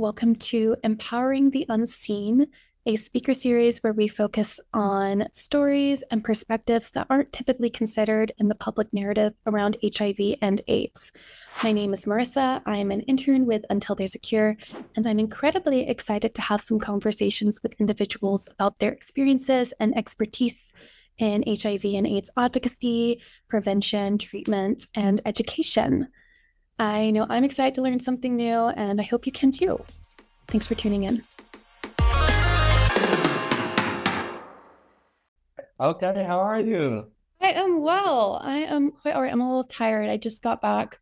Welcome to Empowering the Unseen, a speaker series where we focus on stories and perspectives that aren't typically considered in the public narrative around HIV and AIDS. My name is Marisa. I am an intern with Until There's a Cure, and I'm incredibly excited to have some conversations with individuals about their experiences and expertise in HIV and AIDS advocacy, prevention, treatment, and education. I know I'm excited to learn something new, and I hope you can too. Thanks for tuning in. Okay, how are you? I am well. I am quite all right. I'm a little tired. I just got back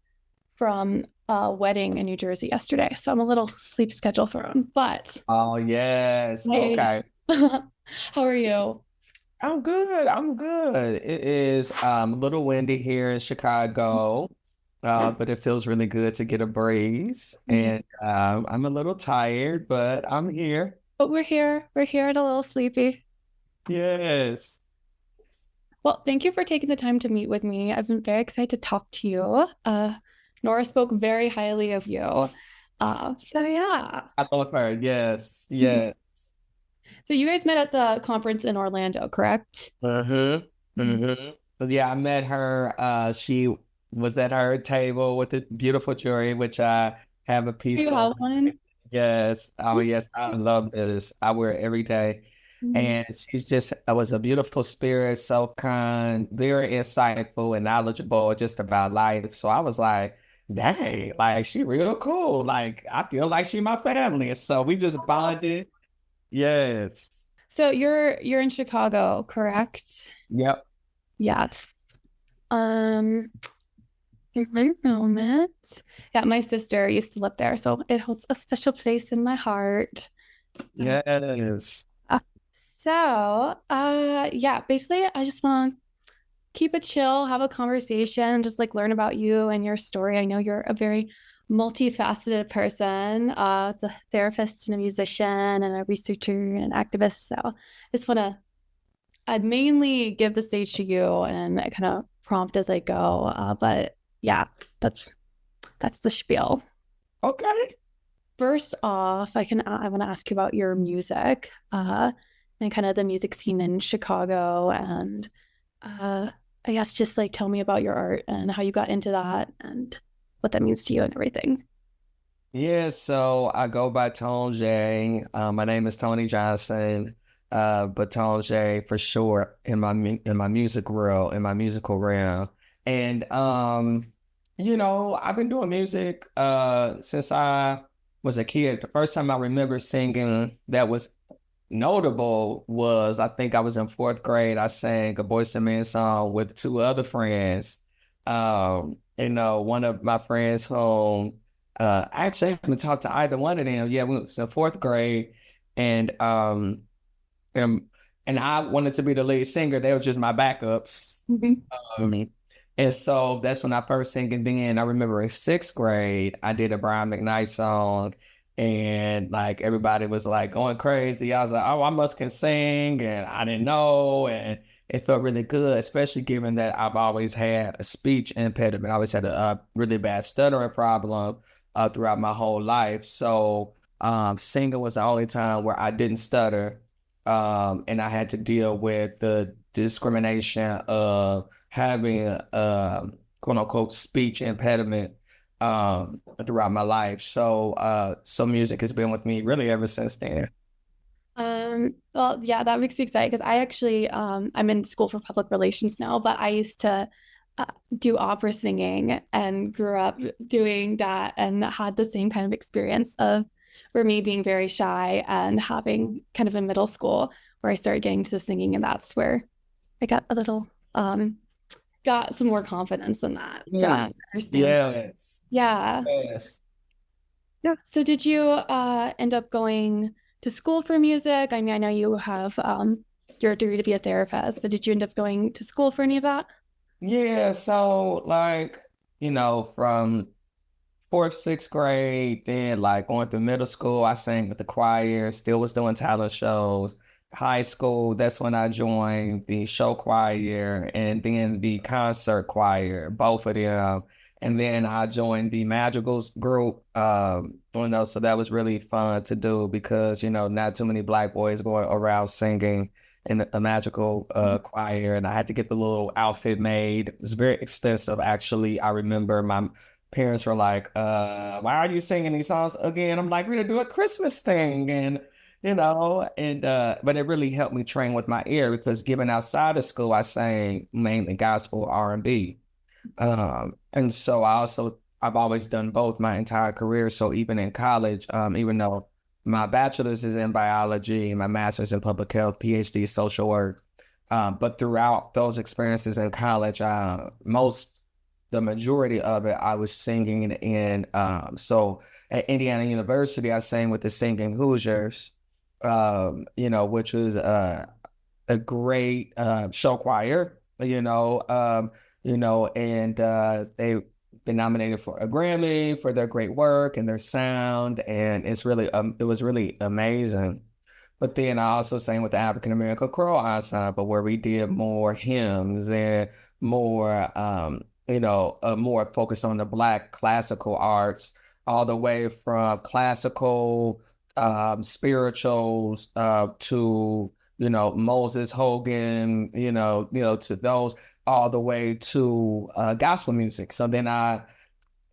from a wedding in New Jersey yesterday, so I'm a little sleep schedule thrown. But Oh, yes. I, Okay. how are you? I'm good. I'm good. It is a little windy here in Chicago, but it feels really good to get a breeze. Yeah. And I'm a little tired, but I'm here. But we're here. We're here and a little sleepy. Yes. Well, thank you for taking the time to meet with me. I've been very excited to talk to you. Nora spoke very highly of you. So yeah. I love her. Yes. Yes. So you guys met at the conference in Orlando, correct? Mm-hmm. Mm-hmm. But yeah, I met her. She was at her table with the beautiful jewelry, which I have a Do piece you on. have one? Yes. Oh, yes. I love this. I wear it every day. And she's just, it was a beautiful spirit, so kind, very insightful and knowledgeable just about life. So I was like, dang, like she real cool. Like I feel like she my family. And so we just bonded. Yes. So you're in Chicago, correct? Yep. Yes. Um, a moment. Yeah, my sister used to live there, so it holds a special place in my heart. Yes. Uh, yeah, basically, I just want to keep it chill, have a conversation, just like learn about you and your story. I know you're a very multifaceted person, the therapist and a musician and a researcher and an activist. So I just want to I'd mainly give the stage to you and I kind of prompt as I go. But yeah, that's that's the spiel. Okay. First off, I want to ask you about your music, and kind of the music scene in Chicago, and uh, I guess just like tell me about your art and how you got into that and what that means to you and everything. Yeah, so I go by Tone J. My name is Tony Johnson, but Tone J for short in in my music world, in my musical realm. And I've been doing music since I was a kid. The first time I remember singing that was notable was I think I was in fourth grade. I sang a Boyz II Men song with two other friends. One of my friends home. Actually, I haven't talked to either one of them. Yeah, we was in fourth grade, and and, and I wanted to be the lead singer. They were just my backups. Mhm. Um, and so that's when I first sang. And then I remember in sixth grade, I did a Brian McKnight song, and like everybody was like going crazy. I was like, oh, I must can sing, and I didn't know, and it felt really good, especially given that I've always had a speech impediment. I always had a really bad stuttering problem throughout my whole life. So singing was the only time where I didn't stutter, and I had to deal with the discrimination of having a quote unquote speech impediment throughout my life. So music has been with me really ever since then. Well, yeah, that makes me excited because I actually I'm in school for public relations now, but I used to uh, do opera singing and grew up doing that and had the same kind of experience of for me being very shy and having kind of in middle school where I started getting to singing, and that's where I got a little got some more confidence in that. So I Mm. understand. Yes. Yeah. Yes. Yeah. So did you end up going to school for music? I mean, I know you have your degree to be a therapist, but did you end up going to school for any of that? Yeah, so like, from fourth, sixth grade, then like going through middle school, I sang with the choir, still was doing talent shows. High school, that's when I joined the show choir and then the concert choir, both of them. And then I joined the Madrigals group. So that was really fun to do because, not too many Black boys going around singing in a magical choir. And I had to get the little outfit made. It was very expensive, actually. I remember my parents were like, why are you singing these songs again? I'm like, we're gonna do a Christmas thing. But it really helped me train with my ear because given outside of school, I sang mainly gospel R&B. And so I've always done both my entire career. So even in college, even though my bachelor's is in biology, my master's in public health, PhD social work, but throughout those experiences in college, the majority of it, I was singing so at Indiana University, I sang with the Singing Hoosiers, which was a great show choir, and they've been nominated for a Grammy for their great work and their sound, and it was really amazing. But then I also sang with the African American Choral Ensemble where we did more hymns and more, more focused on the Black classical arts, all the way from classical spirituals to Moses Hogan, to those all the way to gospel music.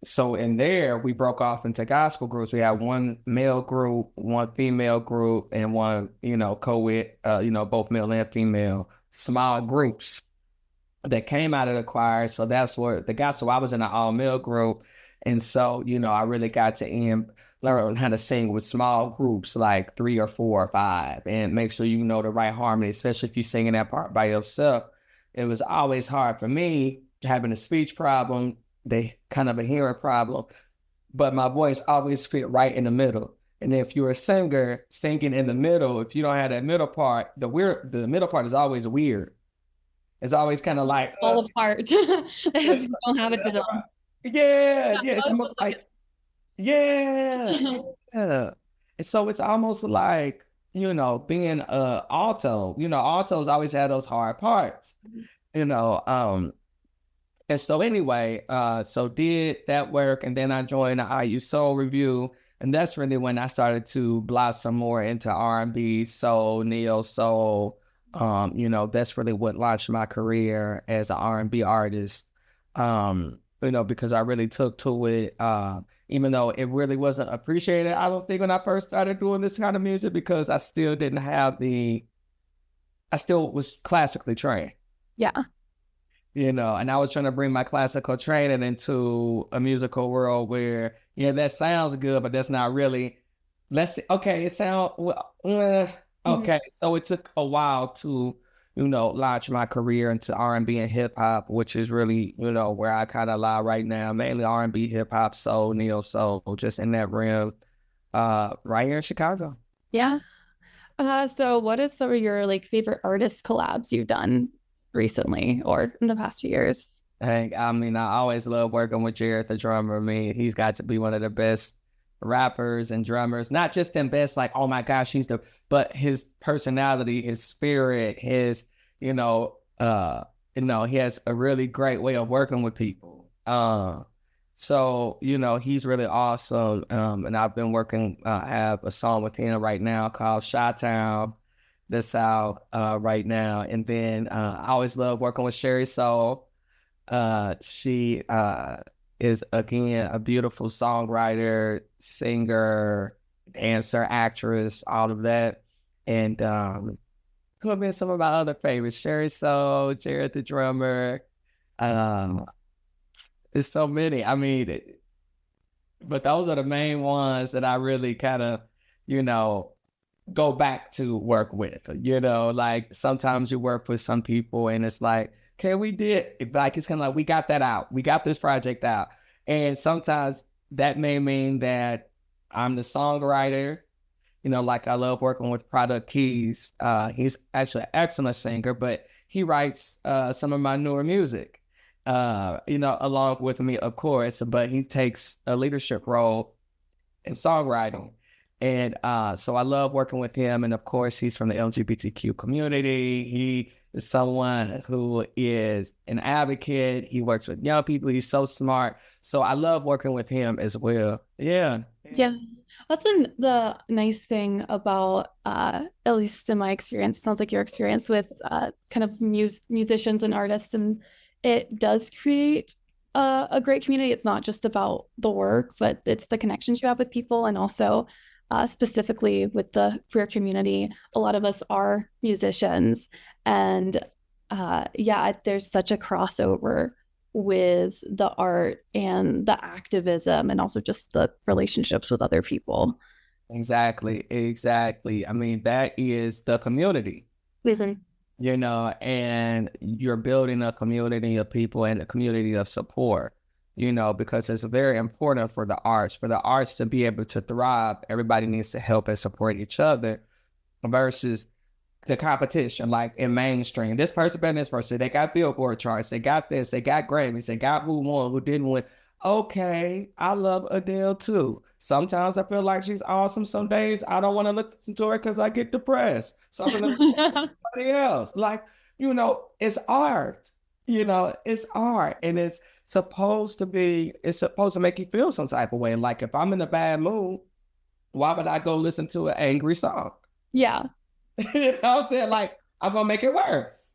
So in there, we broke off into gospel groups. We had one male group, one female group, and one, co-ed, both male and female, small groups that came out of the choir. So that's where so I was in an all male group. And so, I really got to learn how to sing with small groups, like 3 or 4 or 5, and make sure you know the right harmony, especially if you're singing that part by yourself. It was always hard for me having a speech problem, kind of a hearing problem, but my voice always fit right in the middle. And if you're a singer singing in the middle, if you don't have that middle part, the middle part is always weird. It's always kind of like Fall apart if you don't have it to them. yeah, yeah. It's almost like yeah, yeah. And so it's almost like being alto. Altos always had those hard parts. You know, and so anyway, so did that work, and then I joined the IU Soul Review, and that's really when I started to blossom more into R&B, soul, neo soul. That's really what launched my career as an R&B artist. Because I really took to it, even though it really wasn't appreciated. I don't think when I first started doing this kind of music because I still didn't have I still was classically trained. Yeah. And I was trying to bring my classical training into a musical world where, that sounds good, but that's not really, okay, it sounds, well, okay. So it took a while to, launch my career into R&B and hip hop, which is really, where I kind of lie right now, mainly R&B, hip hop, soul, neo soul, just in that realm, right here in Chicago. Yeah. So what is some of your favorite artist collabs you've done recently or in the past few years? I always love working with Jared, the drummer. I mean, he's got to be one of the best rappers and drummers. Not just the best, like, oh my gosh, but his personality, his spirit, he has a really great way of working with people. So he's really awesome. And I've been working. I have a song with him right now called Chi-Town that's out right now. And then I always love working with Sherry Soul. She is again a beautiful songwriter, singer, dancer, actress, all of that. And who have been some of my other favorites? Sherry Soul, Jared the drummer. There's so many. I mean, but those are the main ones that I really kind of, go back to work with. Like sometimes you work with some people and it's like, okay, it's kind of like, we got that out. We got this project out. And sometimes that may mean that I'm the songwriter, like I love working with Product Keys. He's actually an excellent singer, but he writes some of my newer music, along with me, of course, but he takes a leadership role in songwriting. And so I love working with him. And of course, he's from the LGBTQ community. He someone who is an advocate. He works with young people. He's so smart. So I love working with him as well. Yeah. Yeah. That's the nice thing about, at least in my experience, sounds like your experience with kind of musicians and artists, and it does create a great community. It's not just about the work, but it's the connections you have with people, and also specifically with the queer community. A lot of us are musicians, and yeah, there's such a crossover with the art and the activism and also just the relationships with other people. Exactly. Exactly. I mean, that is the community, Mhm. and you're building a community of people and a community of support, because it's very important for the arts to be able to thrive. Everybody needs to help and support each other versus the competition, like in mainstream. This person better than this person. They got Billboard charts. They got this. They got Grammys. They got who won, who didn't win. Okay, I love Adele too. Sometimes I feel like she's awesome. Some days I don't want to listen to her because I get depressed. So I'm gonna listen to somebody else. Like, it's art. It's art. And it's supposed to make you feel some type of way. Like if I'm in a bad mood, why would I go listen to an angry song? Yeah, You know what I'm saying? Like, I'm gonna make it worse.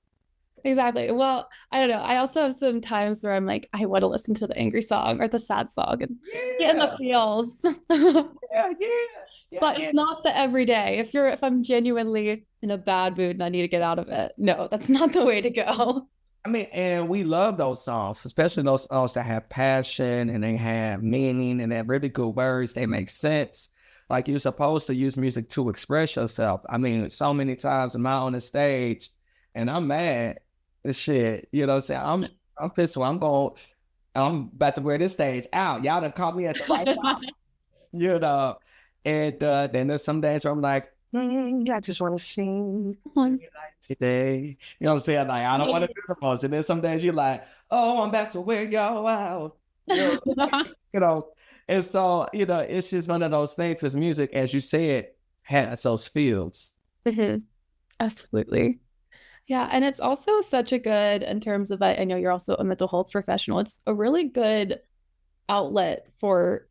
exactly. Well, I don't know. I also have some times where I'm like, I want to listen to the angry song or the sad song and get in the Yeah, feels. yeah, yeah, yeah, But yeah. it's not the everyday. If I'm genuinely in a bad mood and I need to get out of it, no, that's not the way to go. I mean, and we love those songs, especially those songs that have passion and they have meaning and they have really good words. They make sense. Like you're supposed to use music to express yourself. I mean, so many times am I on the stage and I'm mad as shit. You know what I'm saying? I'm pissed. I'm about to wear this stage out. Y'all done caught me at the right time. you know. And then there's some days where I'm like, I just want to sing like today. You know what I'm saying? Like, I don't want to do the most. And then some days you're like, oh, I'm about to wear y'all out. You know, you know. And so, it's just one of those things because music, as you said, has those feels. Mhm. Absolutely. Yeah, and it's also such a good in terms of I know you're also a mental health professional. It's a really good outlet for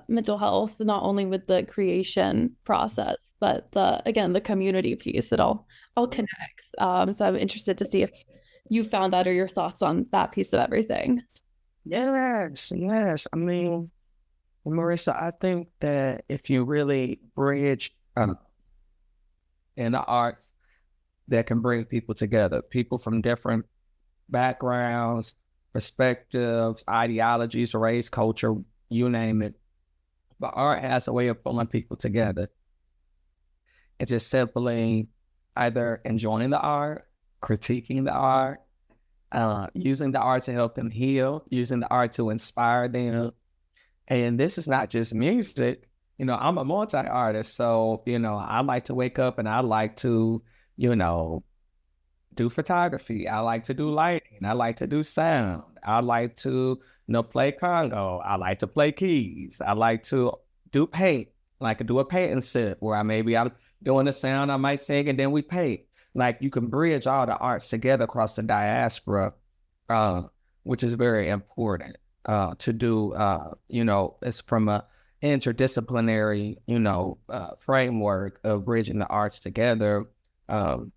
mental health, not only with the creation process, but the community piece. It all connects. So I'm interested to see if you found that or your thoughts on that piece of everything. Yes, yes. I mean, Marissa, I think that if you really bridge in the arts that can bring people together, people from different backgrounds, perspectives, ideologies, race, culture, you name it. But art has a way of pulling people together. It's just simply either enjoying the art, critiquing the art, using the art to help them heal, using the art to inspire them. And this is not just music. I'm a multi-artist. So, I like to wake up and I like to, you know, do photography. I like to do lighting. I like to do sound. I like to, play Congo. I like to play keys. I like to do paint. Like do a painting set where I'm doing the sound, I might sing, and then we paint. Like you can bridge all the arts together across the diaspora, uh, which is very important to do. It's from a interdisciplinary, framework of bridging the arts together. Um,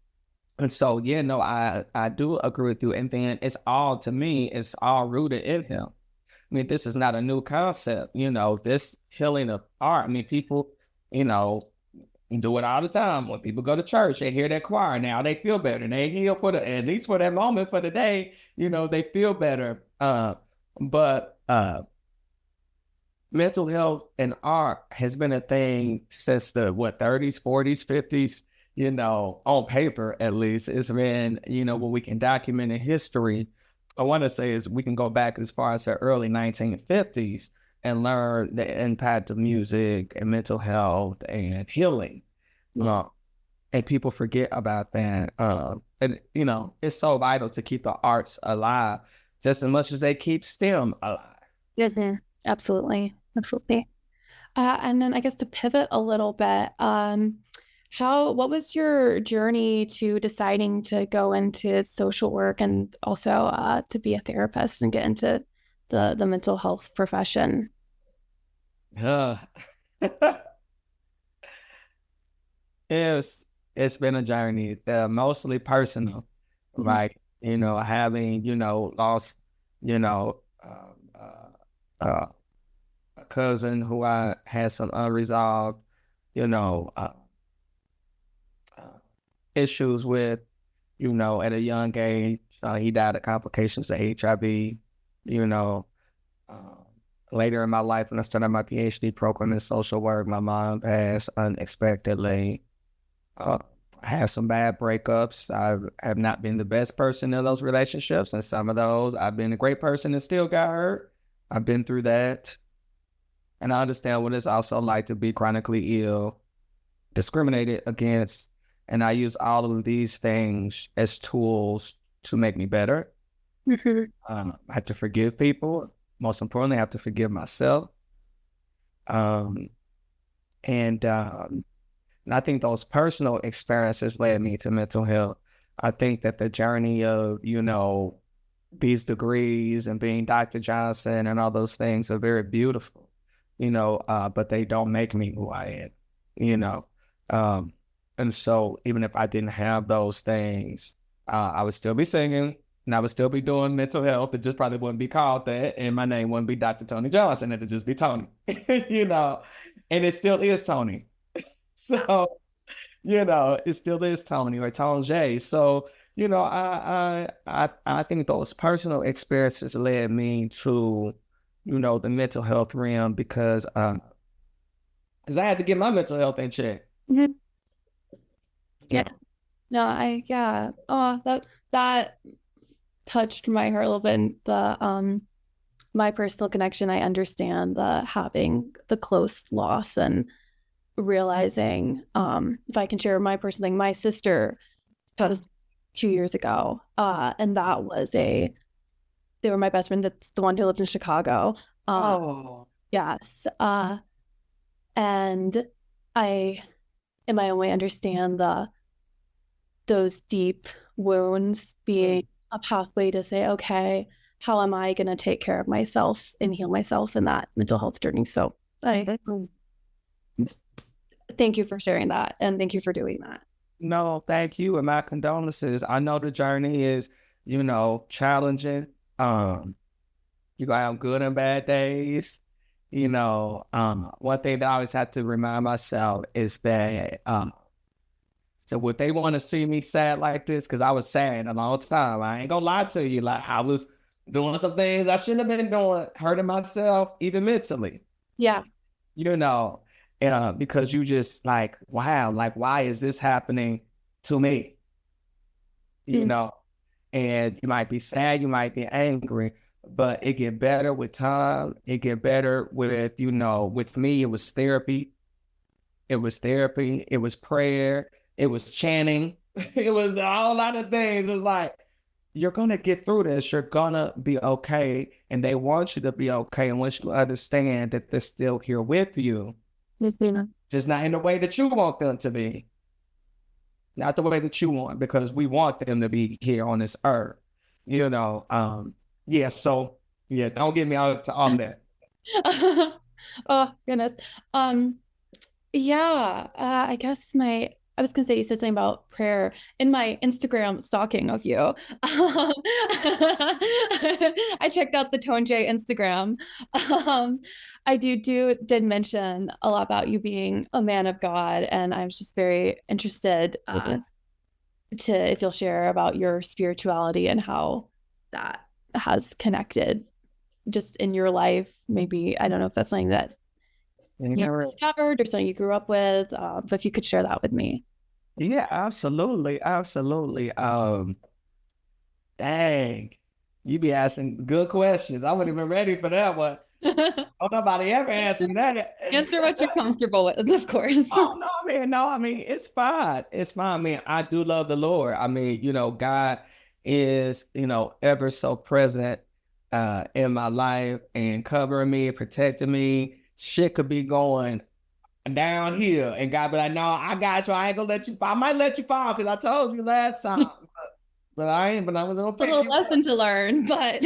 and so, yeah, no, I do agree with you. And then to me, it's all rooted in him. I mean, this is not a new concept, this healing of art. I mean, people, you know, do it all the time. When people go to church, they hear that choir. Now they feel better. They heal at least for that moment, for the day, they feel better. But mental health and art has been a thing since the 30s, 40s, 50s, on paper at least. It's been, what we can document in history. I want to say is we can go back as far as the early 1950s and learn the impact of music and mental health and healing. Uh, and people forget about that. And it's so vital to keep the arts alive just as much as they keep STEM alive. Mhm. Absolutely. Absolutely. And then I guess to pivot a little bit, What was your journey to deciding to go into social work and also to be a therapist and get into the mental health profession? Uh, it's been a journey, mostly personal, Mhm, right? Having, lost, you know, a cousin who I had some unresolved, you know, uh, uh, issues with, at a young age. He died of complications of HIV, you know. Um, Later in my life, when I started my PhD program in social work, my mom passed unexpectedly. Uh, I have some bad breakups. I have not been the best person in those relationships, and some of those I've been a great person and still got hurt. I've been through that, and I understand what it's also like to be chronically ill, discriminated against, and I use all of these things as tools to make me better. mhm, I have to forgive people. Most importantly, I have to forgive myself. Um, and I think those personal experiences led me to mental health. I think that the journey of, these degrees and being Dr. Johnson and all those things are very beautiful, but they don't make me who I am, you know. Um, and so even if I didn't have those things, I would still be singing and I would still be doing mental health. It just probably wouldn't be called that. And my name wouldn't be Dr. Tony Johnson. It'd just be Tony, you know, and it still is Tony. So, it still is Tony or Tone J. So, I think those personal experiences led me to, the mental health realm because I had to get my mental health in check. mhm. Yeah, Yeah. no, yeah. Oh, that touched my heart a little bit. And my personal connection, I understand the having the close loss and realizing, if I can share my personal thing, my sister passed 2 years ago. And that was they were my best friend. That's the one who lived in Chicago. Uh, Oh. yes. And I, in my own way, understand those deep wounds being a pathway to say, okay, how am I going to take care of myself and heal myself in that mental health journey? So I thank you for sharing that and thank you for doing that. No, thank you and my condolences. I know the journey is, challenging. You're gonna have good and bad days. One thing that I always have to remind myself is that so would they want to see me sad like this? Because I was sad a long time. I ain't gonna lie to you. Like I was doing some things I shouldn't have been doing, hurting myself, even mentally, Yeah. you know, because you just like, wow, like why is this happening to me? You Mm, know, and you might be sad, you might be angry, but it get better with time. It get better with, with me, it was therapy. It was therapy. It was prayer. It was chanting. It was a whole lot of things. It was like, you're going to get through this. You're going to be okay. And they want you to be okay. And once you understand that they're still here with you, mhm. just not in the way that you want them to be, not the way that you want, because we want them to be here on this earth, you know. Yeah. So, yeah, don't get me out to all that. Oh, goodness. Um, Yeah, I guess I was gonna say you said something about prayer in my Instagram stalking of you. I checked out the Tone J Instagram. Um, I did mention a lot about you being a man of God, and I was just very interested to if you'll share about your spirituality and how that has connected just in your life. Maybe I don't know if that's something that you Yeah, discovered or something you grew up with. But if you could share that with me. yeah, absolutely. Absolutely. Dang, you be asking good questions. I wasn't even ready for that one. Oh, nobody ever asked me that. Answer what you're comfortable with, of course. Oh no, I mean, it's fine. It's fine. I mean, I do love the Lord. I mean, God is, ever so present in my life and covering me, protecting me. Shit could be going down here. And God be like, no, I got you. I ain't gonna let you fall. I might let you fall because I told you last time. But I ain't, but I was gonna pick Little you lesson to learn, but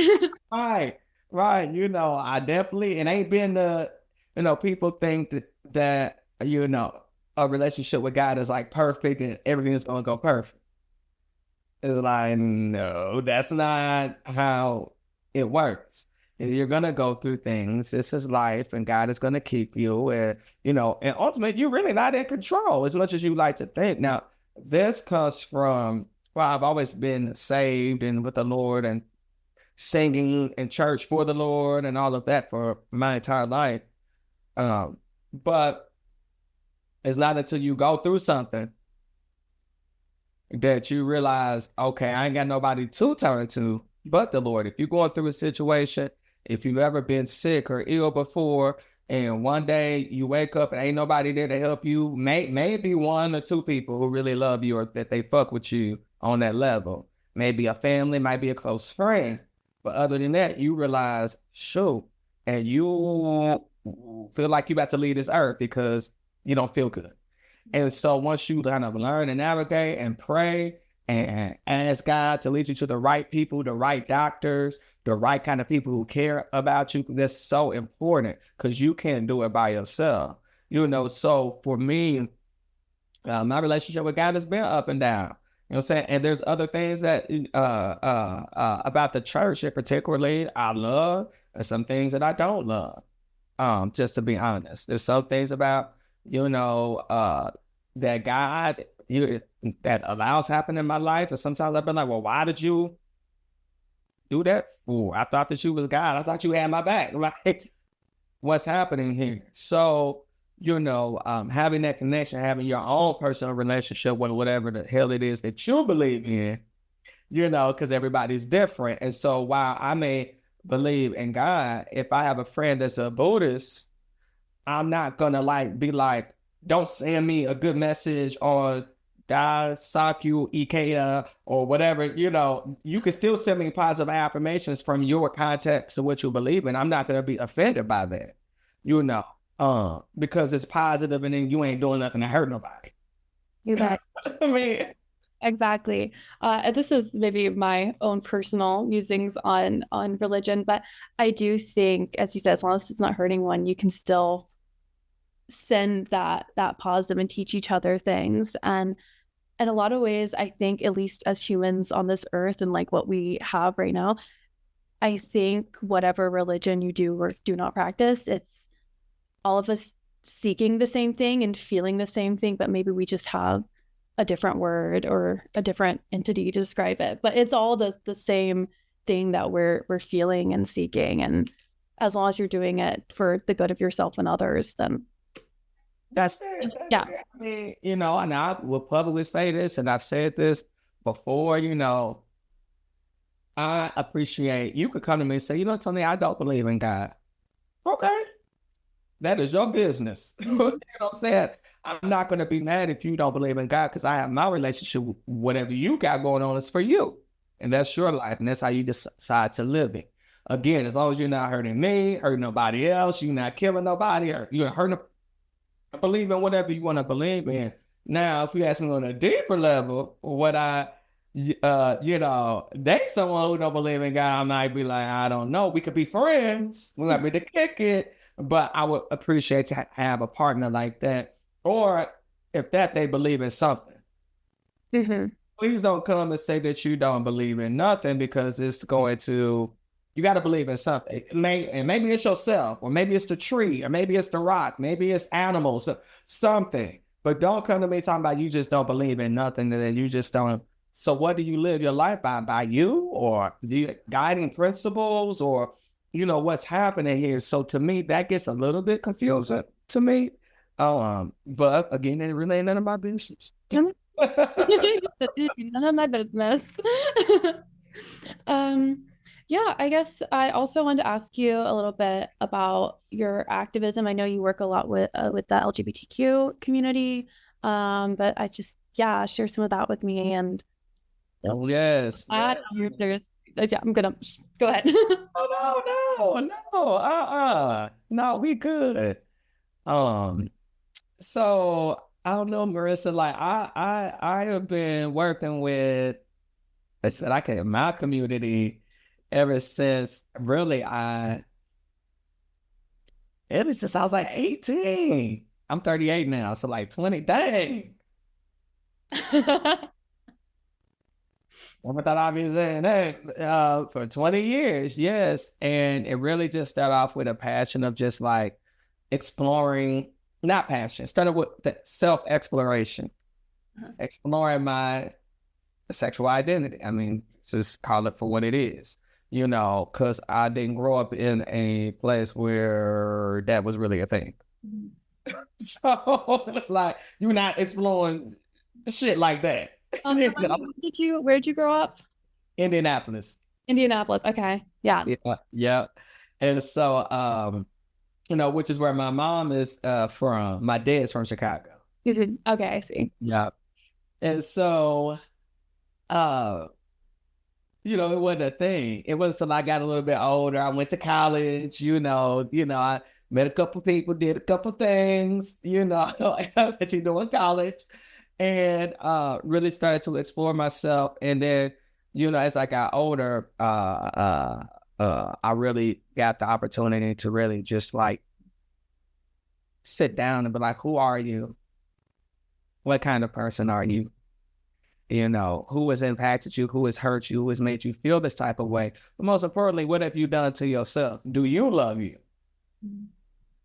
right, right. I definitely, it ain't been people think that, a relationship with God is like perfect and everything is gonna go perfect. It's like, no, that's not how it works. You're gonna go through things. This is life, and God is gonna keep you. And ultimately, you're really not in control as much as you like to think. Now, this comes from, well, I've always been saved and with the Lord and singing in church for the Lord and all of that for my entire life. But it's not until you go through something that you realize, okay, I ain't got nobody to turn to but the Lord. If you're going through a situation, if you've ever been sick or ill before, and one day you wake up and ain't nobody there to help you, maybe one or two people who really love you or that they fuck with you on that level. Maybe a family, might be a close friend. But other than that, you realize, shoot, and you feel like you about to leave this earth because you don't feel good. And so once you kind of learn and navigate and pray and ask God to lead you to the right people, the right doctors, the right kind of people who care about you, that's so important because you can't do it by yourself. So for me, my relationship with God has been up and down. You know what I'm saying? And there's other things that about the church in particularly I love, and some things that I don't love. Just to be honest, there's some things about that God that allows happen in my life, and sometimes I've been like, well, why did you do that for? I thought that you was God. I thought you had my back. Like, what's happening here? So having that connection, having your own personal relationship with whatever the hell it is that you believe in, because everybody's different. And so while I may believe in God, if I have a friend that's a Buddhist, I'm not gonna be like, don't send me a good message on God, Sakyu, Ikea, or whatever. You can still send me positive affirmations from your context of what you believe in. I'm not gonna be offended by that, because it's positive and then you ain't doing nothing to hurt nobody. exactly. I mean, Exactly. This is maybe my own personal musings on religion, but I do think, as you said, as long as it's not hurting one, you can still send that positive and teach each other things. And in a lot of ways, I think, at least as humans on this earth and like what we have right now, I think whatever religion you do or do not practice, it's all of us seeking the same thing and feeling the same thing, but maybe we just have a different word or a different entity to describe it. But it's all the same thing that we're feeling and seeking. And as long as you're doing it for the good of yourself and others, then that's it. yeah. I mean, and I will publicly say this, and I've said this before, I appreciate you could come to me and say, Tony, I don't believe in God. Okay. That is your business. You know what I'm saying? I'm not going to be mad if you don't believe in God because I have my relationship with whatever you got going on is for you. And that's your life. And that's how you decide to live it. Again, as long as you're not hurting me, hurting nobody else, you're not killing nobody, or you're hurting, believe in whatever you want to believe in. Now, if you ask me on a deeper level, what date someone who don't believe in God, I might be like, I don't know. We could be friends. We might be to kick it, but I would appreciate to have a partner like that. Or if that they believe in something. Mm-hmm. Please don't come and say that you don't believe in nothing because it's going to, you got to believe in something. And maybe it's yourself, or maybe it's the tree, or maybe it's the rock, maybe it's animals, something. But don't come to me talking about you just don't believe in nothing and then you just don't. So what do you live your life by? By you, or the guiding principles, or what's happening here? So to me, that gets a little bit confusing to me. But again, it really ain't none of my business. None of my business. um, yeah, I guess I also wanted to ask you a little bit about your activism. I know you work a lot with the LGBTQ community, but I just share some of that with me. And Oh yes, I don't know if there's yeah, I'm gonna go ahead. Oh no, no, no, no, we good. Um, So I don't know, Marissa. Like I have been working with, like in my community ever since really ever since I was like 18. I'm 38 now, so like 20. Dang. I thought I'd been saying that for 20 years, yes. And it really just started off with a passion of just like exploring, not passion, started with the self-exploration, exploring my sexual identity. I mean, just call it for what it is, because I didn't grow up in a place where that was really a thing. So it's like you're not exploring shit like that. Where did you grow up? Indianapolis. Indianapolis. Okay. Yeah. Yeah, yeah. And so which is where my mom is from. My dad's from Chicago. Okay, I see. Yeah. And so uh it wasn't a thing. It wasn't until I got a little bit older. I went to college, I met a couple people, did a couple things, that you do in college, and really started to explore myself. And then, as I got older, I really got the opportunity to really just like sit down and be like, who are you? What kind of person are you? Who has impacted you, who has hurt you, who has made you feel this type of way. But most importantly, what have you done to yourself? Do you love you?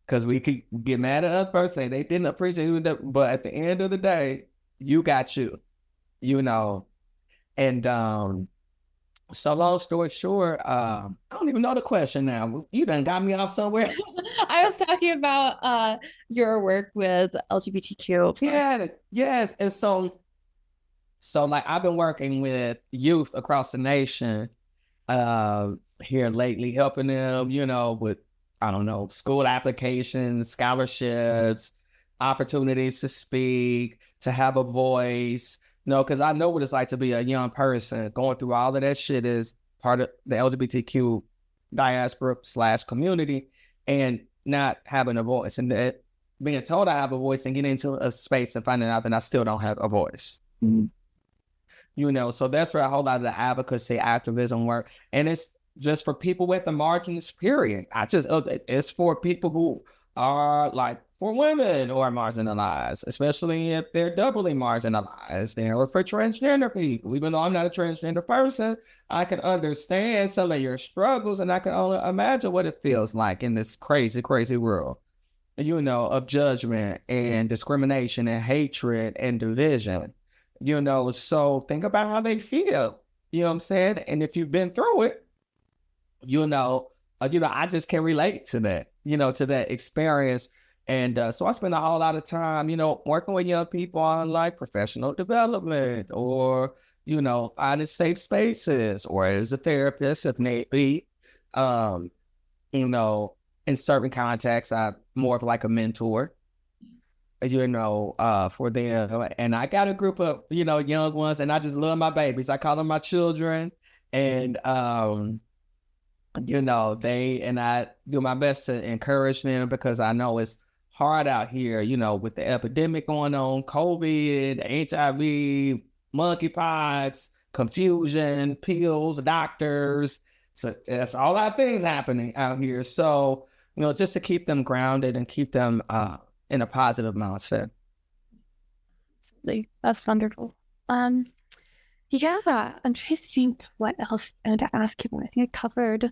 Because we could get mad at a person, they didn't appreciate you, but at the end of the day, you got you, And so long story short, I don't even know the question now. You done got me off somewhere. I was talking about your work with LGBTQ. Yeah, yes. And so like I've been working with youth across the nation here lately, helping them, with I don't know, school applications, scholarships, opportunities to speak, to have a voice, because I know what it's like to be a young person going through all of that shit is part of the LGBTQ diaspora/community and not having a voice and that being told I have a voice and getting into a space and finding out that I still don't have a voice. Mm-hmm. So that's where a whole lot of the advocacy, activism work. And it's just for people with the margins, period. It's for people who are like, for women who are marginalized, especially if they're doubly marginalized, or for transgender people. Even though I'm not a transgender person, I can understand some of your struggles and I can only imagine what it feels like in this crazy, crazy world, of judgment and discrimination and hatred and division. So think about how they feel, you know what I'm saying? And if you've been through it, I just can relate to that, to that experience. And so I spend a whole lot of time, working with young people on like professional development or, finding safe spaces or as a therapist, if need be. In certain contexts, I'm more of like a mentor, for them. And I got a group of, young ones and I just love my babies. I call them my children. And, I do my best to encourage them because I know it's hard out here, with the epidemic going on, COVID, HIV, monkeypox, confusion, pills, doctors. So that's all our things happening out here. So, just to keep them grounded and keep them, in a positive mindset. That's wonderful. Yeah, I'm trying to think what else I want to ask you. I think I covered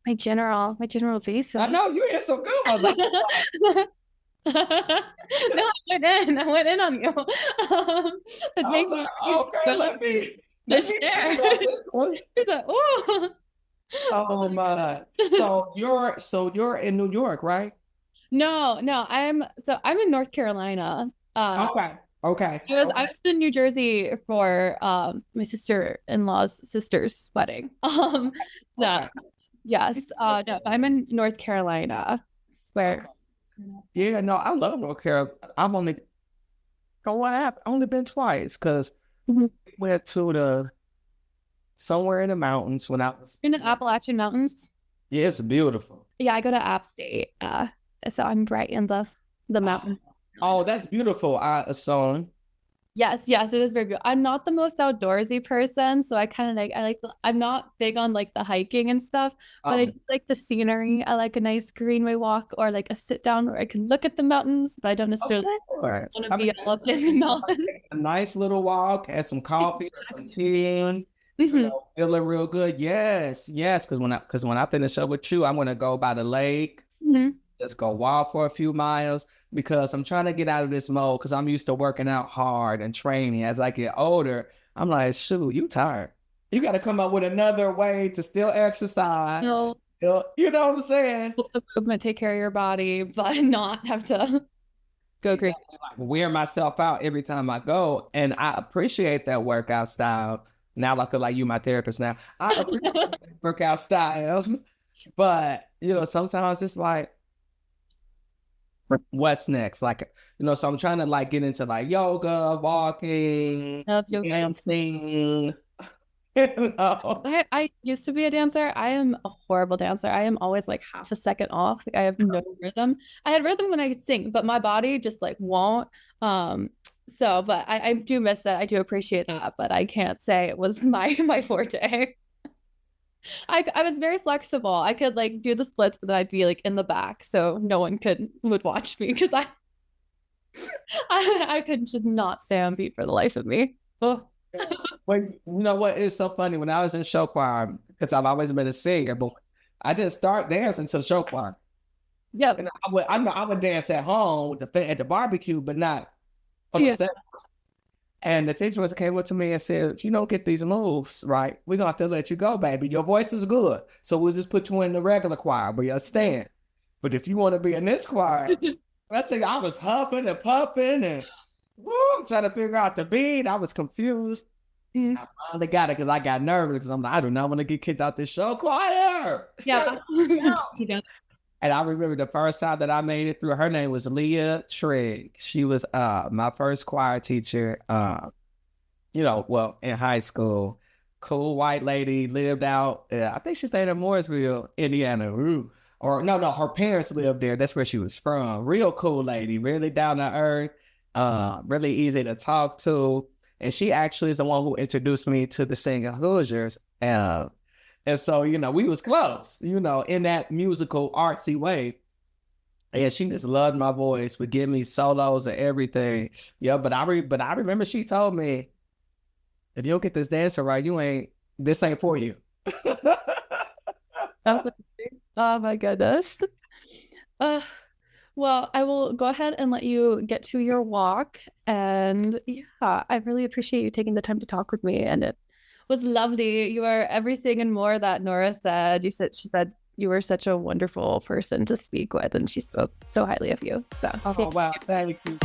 my general basis. I know you had some good ones. No, I went in on you. Okay, let me share. This one. Oh my! So you're in New York, right? No, I'm in North Carolina. Okay. I was in New Jersey for my sister-in-law's sister's wedding. Yes. No, I'm in North Carolina. Where? Yeah, no, I love North Carolina. I've only been twice because we went to somewhere in the mountains when I was in the Appalachian Mountains. Yeah, it's beautiful. Yeah, I go to App State. So I'm right in the mountain. Oh, that's beautiful. I assume. Yes, yes, it is very beautiful. I'm not the most outdoorsy person, so I kind of like I'm not big on like the hiking and stuff, but I Oh, do like the scenery. I like a nice greenway walk or like a sit down where I can look at the mountains, but I don't of necessarily course. want to I mean, be all up in the mountain. a nice little walk, had some coffee or some tea, Mhm, feeling real good. Yes, yes. Because when I finish up with you, I'm gonna go by the lake. mhm. Just go walk for a few miles because I'm trying to get out of this mode because I'm used to working out hard and training. As I get older, I'm like, shoot, you tired. You got to come up with another way to still exercise. Still You know what I'm saying? let the movement take care of your body, but not have to go crazy. Exactly. Like wear myself out every time I go. And I appreciate that workout style. Now I feel like you my therapist now. I appreciate that workout style. But, sometimes it's like, what's next? Like, so I'm trying to like get into like yoga, walking, Love yoga. dancing, you know. I used to be a dancer. I am a horrible dancer. I am always like half a second off. Like, I have no rhythm. I had rhythm when I could sing, but my body just like won't. But I do miss that. I do appreciate that, but I can't say it was my forte. I was very flexible. I could like do the splits, but then I'd be like in the back, so no one would watch me because I could just not stay on beat for the life of me. Oh, But you know what? It's so funny when I was in show choir because I've always been a singer, but I didn't start dancing until show choir. yep. And I would dance at home with at the barbecue, but not on the Yeah. stage. And the teacher came up to me and said, if you don't get these moves right, we're gonna have to let you go, baby. Your voice is good. So we'll just put you in the regular choir, but you'll stand. But if you want to be in this choir, I tell you, I was huffing and puffing and woo, I'm trying to figure out the beat. I was confused. Mm. I finally got it because I got nervous because I'm like, I do not want to get kicked out this show choir. Yeah. Together. And I remember the first time that I made it through, her name was Leah Trigg. She was my first choir teacher, well, in high school. Cool white lady, lived out, I think she stayed in Mooresville, Indiana. Ooh. Or no, her parents lived there. That's where she was from. Real cool lady, really down to earth, really easy to talk to. And she actually is the one who introduced me to the singing Hoosiers. And so, we was close, in that musical artsy way. And she just loved my voice, would give me solos and everything. Yeah, but I remember she told me, if you don't get this dancer right, this ain't for you. That's amazing. Oh my goodness. Uh, well, I will go ahead and let you get to your walk. And yeah, I really appreciate you taking the time to talk with me. And it was lovely. You are everything and more that Nora said. She said you were such a wonderful person to speak with, and she spoke so highly of you. So Oh, wow. Thank you.